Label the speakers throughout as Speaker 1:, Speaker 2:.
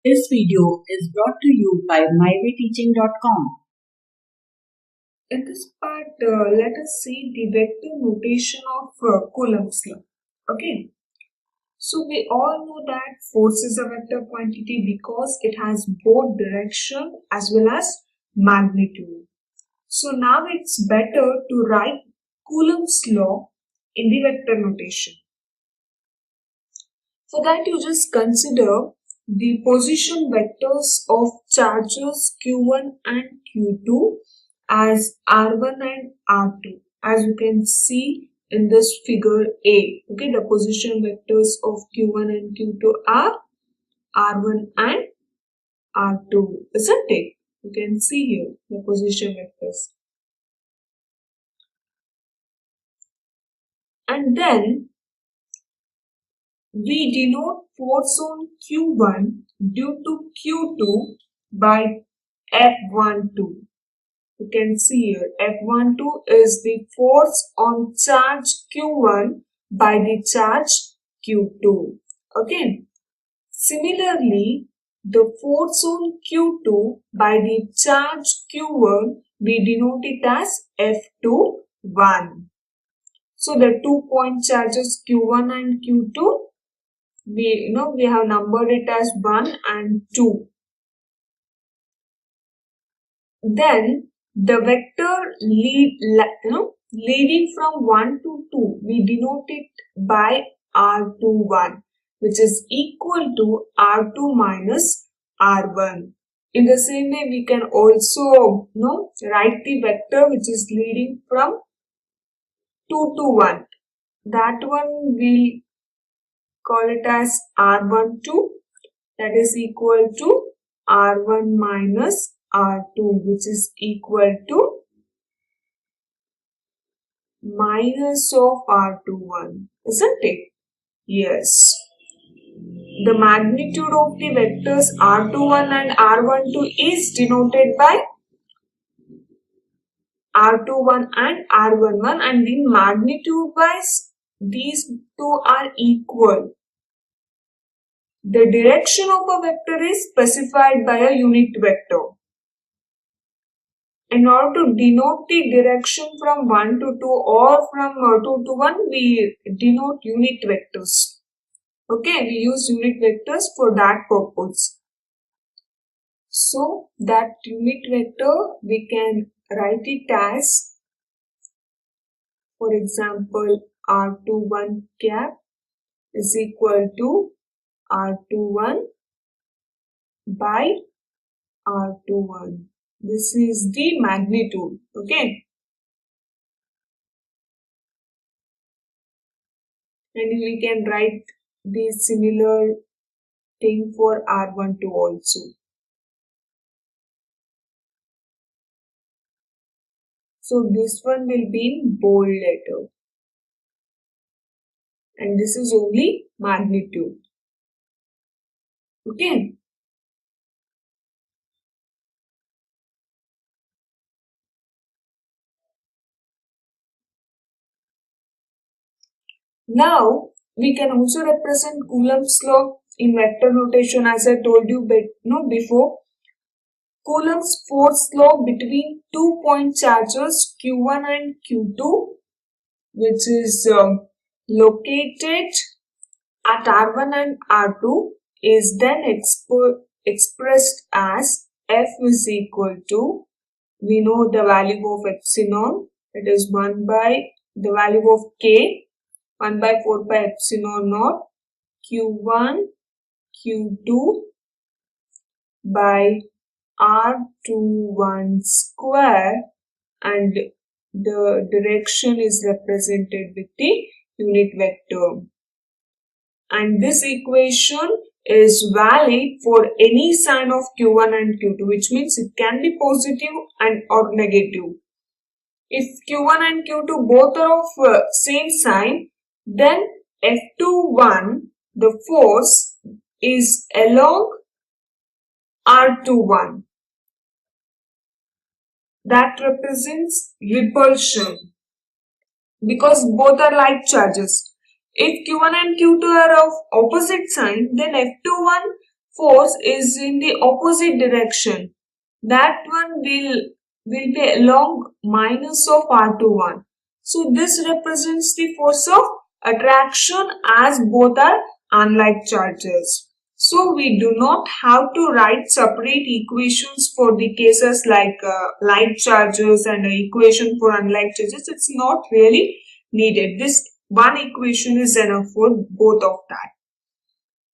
Speaker 1: This video is brought to you by mywayteaching.com.
Speaker 2: In this part, let us see the vector notation of Coulomb's law. Okay. So we all know that force is a vector quantity because it has both direction as well as magnitude. So now it's better to write Coulomb's law in the vector notation. For that, you just consider the position vectors of charges Q1 and Q2 as R1 and R2, as you can see in this figure A. Okay, the position vectors of Q1 and Q2 are R1 and R2, isn't it? You can see here the position vectors. And then we denote force on Q1 due to Q2 by F12. You can see here F12 is the force on charge Q1 by the charge Q2. Okay. Similarly, the force on Q2 by the charge Q1, we denote it as F21. So the 2-point charges Q1 and Q2, we have numbered it as 1 and 2. Then the vector leading from 1 to 2, we denote it by R21, which is equal to R2 minus R1. In the same way, we can also write the vector which is leading from 2 to 1. That one we'll call it as R12, that is equal to R1 minus R2, which is equal to minus of R21, isn't it? Yes. The magnitude of the vectors R21 and R12 is denoted by R21 and R11, and in magnitude wise, these two are equal. The direction of a vector is specified by a unit vector. In order to denote the direction from 1 to 2 or from 2 to 1, we denote unit vectors. Okay, we use unit vectors for that purpose. So, that unit vector, we can write it as, for example, R21 cap is equal to R21 by R21. This is the magnitude, okay? And we can write the similar thing for R12 also. So this one will be in bold letter. And this is only magnitude. Okay. Now, we can also represent Coulomb's law in vector notation, as I told you before. Coulomb's force law between 2-point charges Q1 and Q2, which is located at R1 and R2, is then expressed as F is equal to, we know the value of epsilon, it is 1 by the value of K, 1 by 4 pi epsilon naught Q1 Q2 by R21 square, and the direction is represented with the unit vector. And this equation is valid for any sign of Q1 and Q2, which means it can be positive and or negative. If Q1 and Q2 both are of same sign, then F21, the force, is along R21. That represents repulsion because both are like charges. If Q1 and Q2 are of opposite sign, then F21 force is in the opposite direction, that one will be along minus of R21. So this represents the force of attraction as both are unlike charges. So we do not have to write separate equations for the cases like like charges and equation for unlike charges. It's not really needed. This one equation is enough for both of that.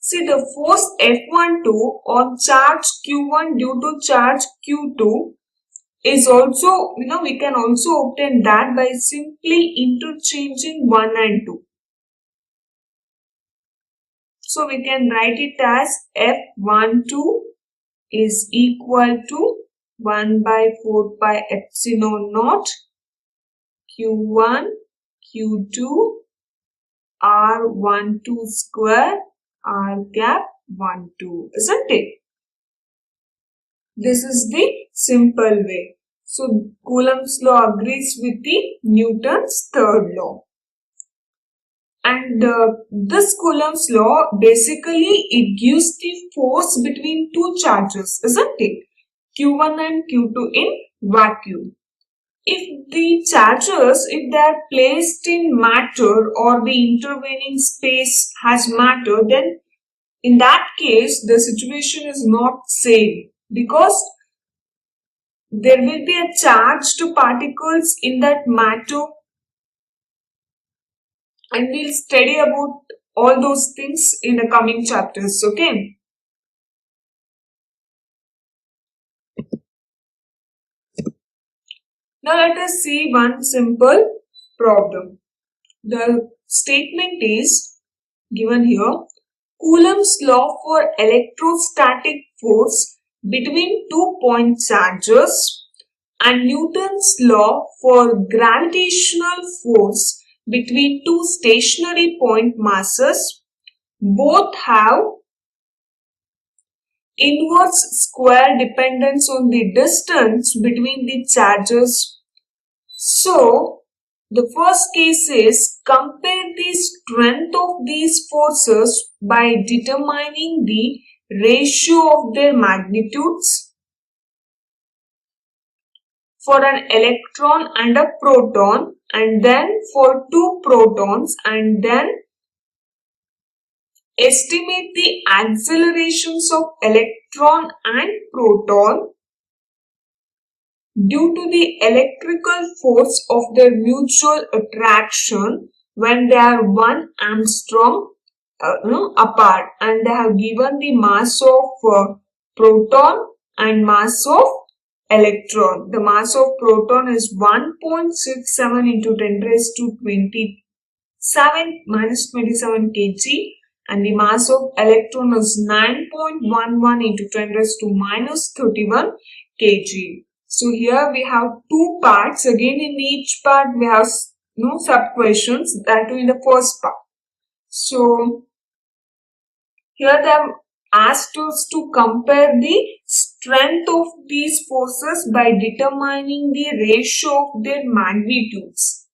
Speaker 2: See, the force F12 on charge Q1 due to charge Q2 is also, we can also obtain that by simply interchanging 1 and 2. So we can write it as F12 is equal to 1 by 4 pi epsilon naught Q1 Q2 R12 square R cap 12, isn't it? This is the simple way. So Coulomb's law agrees with the Newton's third law. And this Coulomb's law, basically it gives the force between two charges, isn't it? Q1 and Q2 in vacuum. If the charges, if they are placed in matter or the intervening space has matter, then in that case the situation is not same, because there will be a charge to particles in that matter, and we'll study about all those things in the coming chapters, okay? Now let us see one simple problem. The statement is given here. Coulomb's law for electrostatic force between 2 point charges and Newton's law for gravitational force between two stationary point masses both have inverse square dependence on the distance between the charges. So, the first case is compare the strength of these forces by determining the ratio of their magnitudes for an electron and a proton, and then for two protons, and then estimate the accelerations of electron and proton due to the electrical force of their mutual attraction when they are 1 angstrom apart, and they have given the mass of proton and mass of electron. The mass of proton is 1.67 into 10 raised to 27 minus 27 kg, and the mass of electron is 9.11 into 10 raised to minus 31 kg. So here we have two parts. Again, in each part we have sub questions, that too in the first part. So here they have asked us to compare the strength of these forces by determining the ratio of their magnitudes.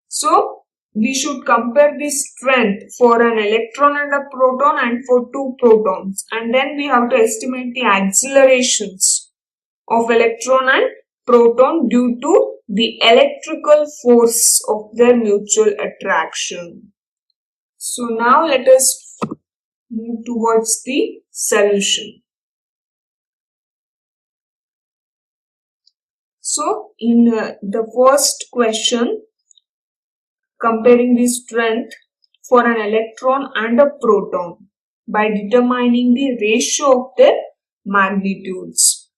Speaker 2: So we should compare the strength for an electron and a proton and for two protons, and then we have to estimate the accelerations of electron and proton due to the electrical force of their mutual attraction. So now let us move towards the solution. So in the first question, comparing the strength for an electron and a proton by determining the ratio of their magnitudes.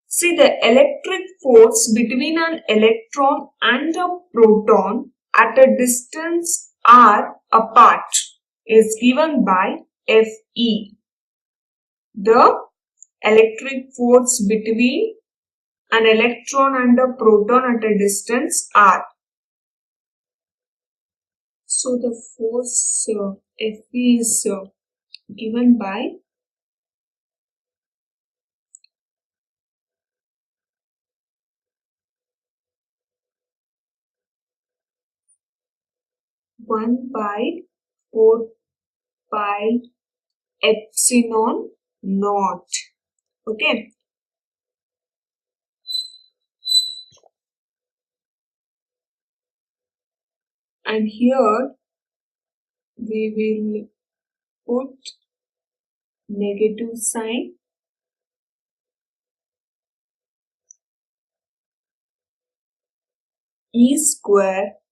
Speaker 2: See, the electric force between an electron and a proton at a distance r apart is given by Fe. The electric force between an electron and a proton at a distance r. So the force Fe is given by 1 by 4 pi epsilon naught. Okay. And here we will put negative sign E square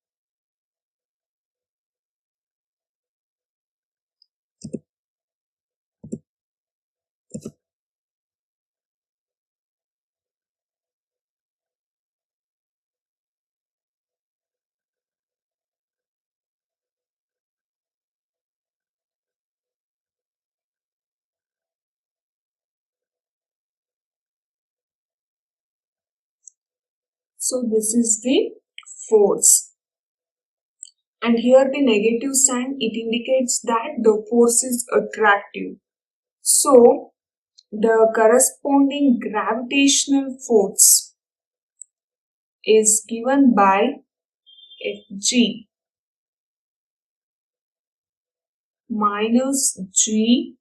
Speaker 2: So this is the force. And here the negative sign, it indicates that the force is attractive. So the corresponding gravitational force is given by Fg minus G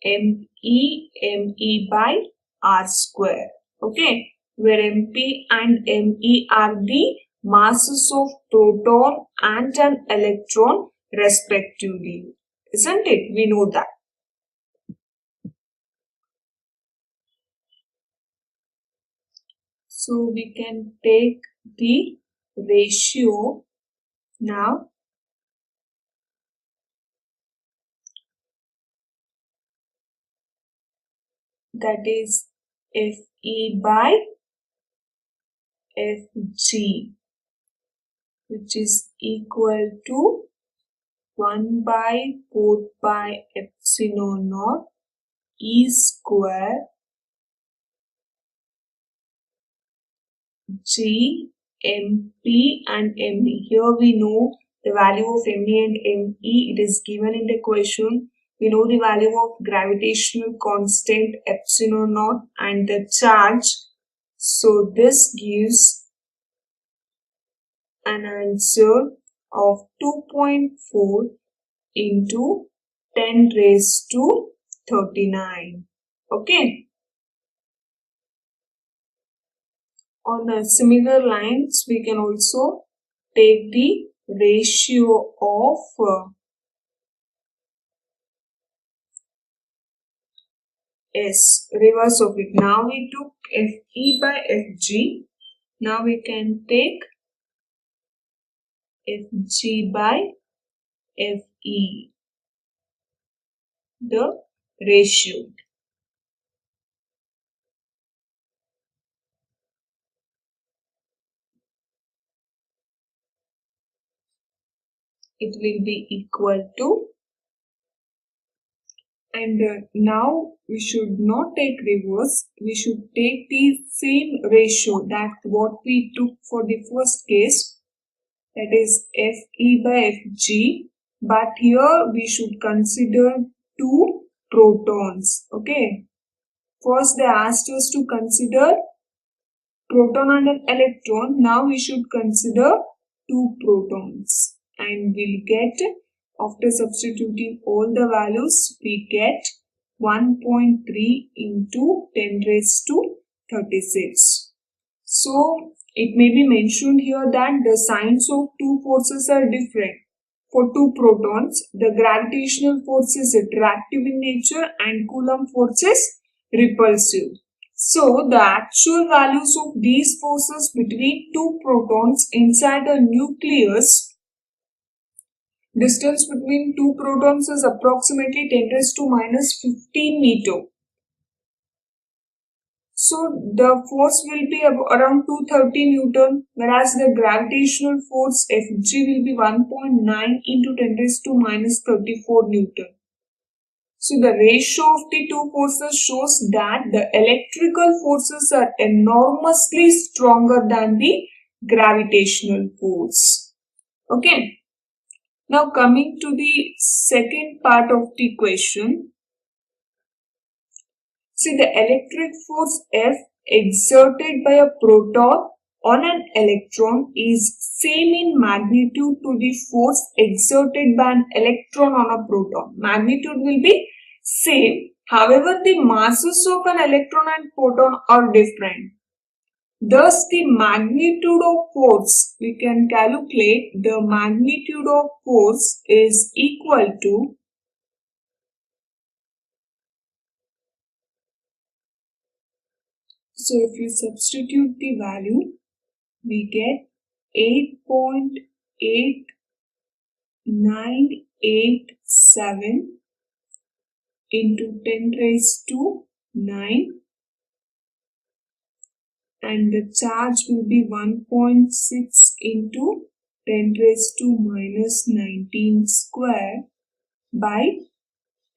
Speaker 2: me by r square. Okay, where mp and me are the masses of proton and an electron respectively. Isn't it? We know that. So we can take the ratio now. That is Fe by Fg, which is equal to 1 by 4 pi epsilon naught E square G MP and ME. Here we know the value of ME and ME. It is given in the question. We know the value of gravitational constant epsilon naught and the charge. So this gives an answer of 2.4 into 10 raised to 39. Okay. On similar lines, we can also take the ratio of S, reverse of it. Now we took Fe by Fg. Now we can take Fg by Fe, the ratio. It will be equal to, and now we should not take reverse, we should take the same ratio that what we took for the first case, that is Fe by Fg, but here we should consider two protons. Okay, first they asked us to consider proton and an electron. Now we should consider two protons, and we'll get, after substituting all the values, we get 1.3 into 10 raised to 36. So it may be mentioned here that the signs of two forces are different. For two protons, the gravitational force is attractive in nature and Coulomb force is repulsive. So the actual values of these forces between two protons inside a nucleus, distance between two protons is approximately 10 raised to minus 15 meter. So the force will be around 230 Newton, whereas the gravitational force Fg will be 1.9 into 10 raised to minus 34 Newton. So the ratio of the two forces shows that the electrical forces are enormously stronger than the gravitational force. Okay. Now coming to the second part of the question. See, the electric force F exerted by a proton on an electron is same in magnitude to the force exerted by an electron on a proton. Magnitude will be same. However, the masses of an electron and proton are different. Thus, the magnitude of force, we can calculate the magnitude of force is equal to so if you substitute the value, we get 8.8987 into 10 raised to 9, and the charge will be 1.6 into 10 raised to minus 19 square by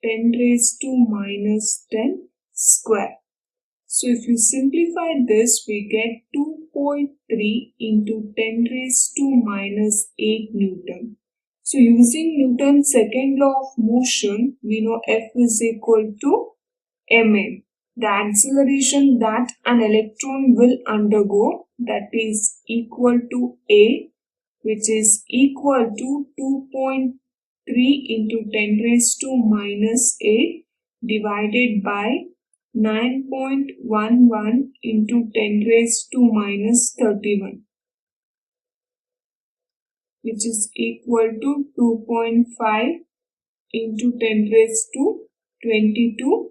Speaker 2: 10 raised to minus 10 square. So if you simplify this, we get 2.3 into 10 raised to minus 8 Newton. So using Newton's second law of motion, we know F is equal to ma. The acceleration that an electron will undergo, that is equal to A, which is equal to 2.3 into 10 raised to minus 8 divided by 9.11 into 10 raised to minus 31, which is equal to 2.5 into 10 raised to 22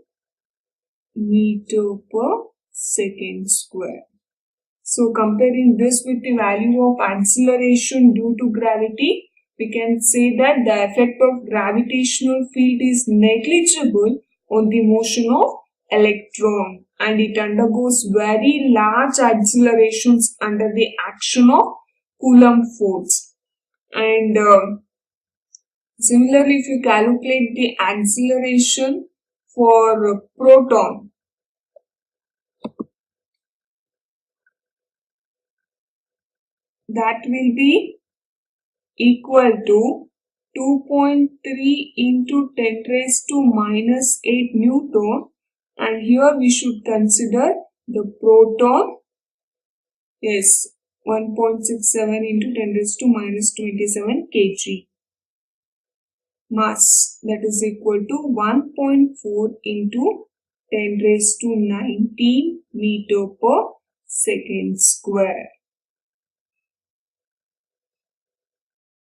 Speaker 2: meter per second square. So comparing this with the value of acceleration due to gravity, we can say that the effect of gravitational field is negligible on the motion of electron, and it undergoes very large accelerations under the action of Coulomb force. And similarly, if you calculate the acceleration for proton, that will be equal to 2.3 into 10 raised to minus 8 Newton, and here we should consider the proton is 1.67 into 10 raised to minus 27 kg. Mass, that is equal to 1.4 into 10 raised to 19 meter per second square.